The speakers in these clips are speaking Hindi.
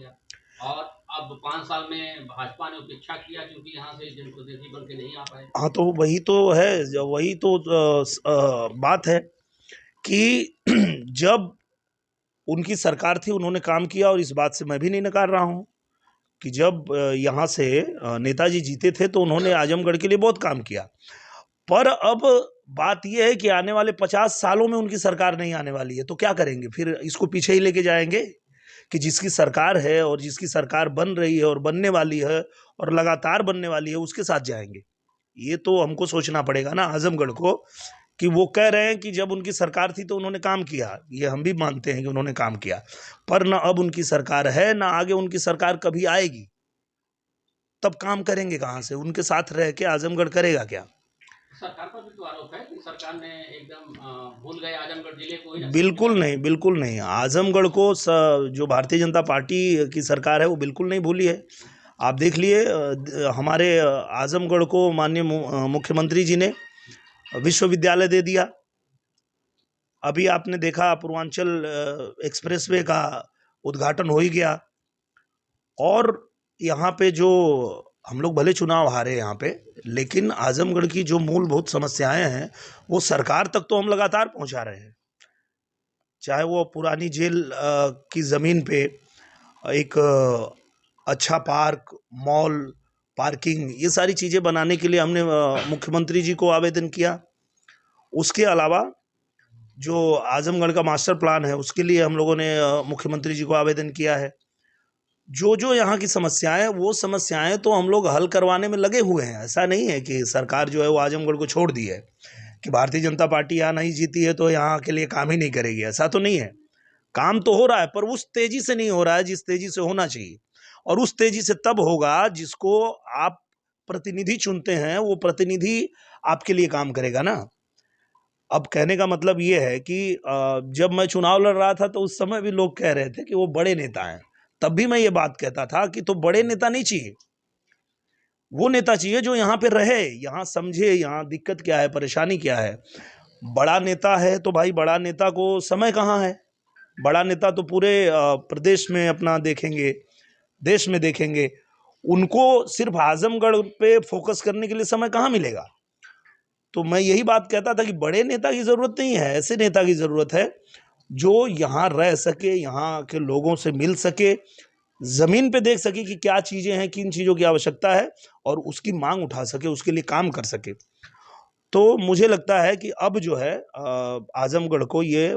किया और अब 5 साल में भाजपा ने उपेक्षा किया क्योंकि यहाँ से जनप्रतिनिधि बन के नहीं आ पाए। हाँ, तो वही तो है, वही तो बात है कि जब उनकी सरकार थी उन्होंने काम किया, और इस बात से मैं भी नहीं नकार रहा हूँ कि जब यहाँ से नेताजी जीते थे तो उन्होंने आजमगढ़ के लिए बहुत काम किया। पर अब बात यह है कि आने वाले 50 सालों में उनकी सरकार नहीं आने वाली है, तो क्या करेंगे फिर? इसको पीछे ही लेके जाएंगे कि जिसकी सरकार है और जिसकी सरकार बन रही है और बनने वाली है और लगातार बनने वाली है उसके साथ जाएंगे? ये तो हमको सोचना पड़ेगा ना आजमगढ़ को, कि वो कह रहे हैं कि जब उनकी सरकार थी तो उन्होंने काम किया, ये हम भी मानते हैं कि उन्होंने काम किया, पर ना अब उनकी सरकार है ना आगे उनकी सरकार कभी आएगी, तब काम करेंगे कहाँ से? उनके साथ रह के आजमगढ़ करेगा क्या? सरकार पर भी तो आरोप है कि सरकार ने एकदम भूल गए आजमगढ़ जिले को ही। बिल्कुल नहीं, बिल्कुल नहीं। आजमगढ़ को जो भारतीय जनता पार्टी की सरकार है वो बिल्कुल नहीं भूली है। आप देख लिए हमारे आजमगढ़ को माननीय मुख्यमंत्री जी ने विश्वविद्यालय दे दिया। अभी आपने देखा पूर्वांचल एक्सप्रेसवे का उद्घाटन हो ही गया। और यहाँ पे जो हम लोग भले चुनाव हारे यहाँ पे, लेकिन आजमगढ़ की जो मूलभूत समस्याएं हैं वो सरकार तक तो हम लगातार पहुंचा रहे हैं। चाहे वो पुरानी जेल की ज़मीन पे एक अच्छा पार्क, मॉल, पार्किंग, ये सारी चीज़ें बनाने के लिए हमने मुख्यमंत्री जी को आवेदन किया। उसके अलावा जो आजमगढ़ का मास्टर प्लान है उसके लिए हम लोगों ने मुख्यमंत्री जी को आवेदन किया है। जो जो यहाँ की समस्याएं, वो समस्याएं तो हम लोग हल करवाने में लगे हुए हैं। ऐसा नहीं है कि सरकार जो है वो आजमगढ़ को छोड़ दी है, कि भारतीय जनता पार्टी यहाँ नहीं जीती है तो यहाँ के लिए काम ही नहीं करेगी, ऐसा तो नहीं है। काम तो हो रहा है, पर उस तेजी से नहीं हो रहा है जिस तेजी से होना चाहिए। और उस तेजी से तब होगा जिसको आप प्रतिनिधि चुनते हैं, वो प्रतिनिधि आपके लिए काम करेगा ना। अब कहने का मतलब ये है कि जब मैं चुनाव लड़ रहा था तो उस समय भी लोग कह रहे थे कि वो बड़े नेता हैं, तब भी मैं ये बात कहता था कि तो बड़े नेता नहीं चाहिए, वो नेता चाहिए जो यहाँ पे रहे, यहाँ समझे यहाँ दिक्कत क्या है, परेशानी क्या है। बड़ा नेता है तो भाई बड़ा नेता को समय कहाँ है? बड़ा नेता तो पूरे प्रदेश में अपना देखेंगे, देश में देखेंगे, उनको सिर्फ आजमगढ़ पे फोकस करने के लिए समय कहाँ मिलेगा? तो मैं यही बात कहता था कि बड़े नेता की जरूरत नहीं है, ऐसे नेता की जरूरत है जो यहाँ रह सके, यहाँ के लोगों से मिल सके, जमीन पे देख सके कि क्या चीजें हैं, किन चीजों की आवश्यकता है, और उसकी मांग उठा सके, उसके लिए काम कर सके। तो मुझे लगता है कि अब जो है आजमगढ़ को ये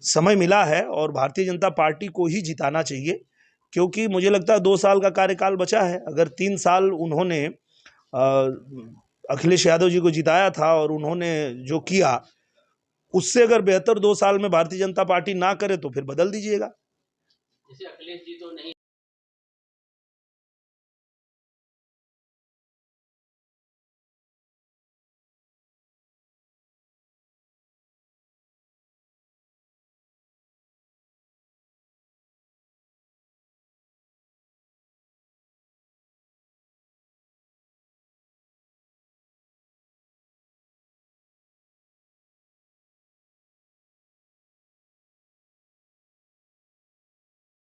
समय मिला है और भारतीय जनता पार्टी को ही जिताना चाहिए, क्योंकि मुझे लगता है 2 साल का कार्यकाल बचा है। अगर 3 साल उन्होंने अखिलेश यादव जी को जिताया था और उन्होंने जो किया उससे अगर बेहतर 2 साल में भारतीय जनता पार्टी ना करे तो फिर बदल दीजिएगा। जैसे अखिलेश जी तो नहीं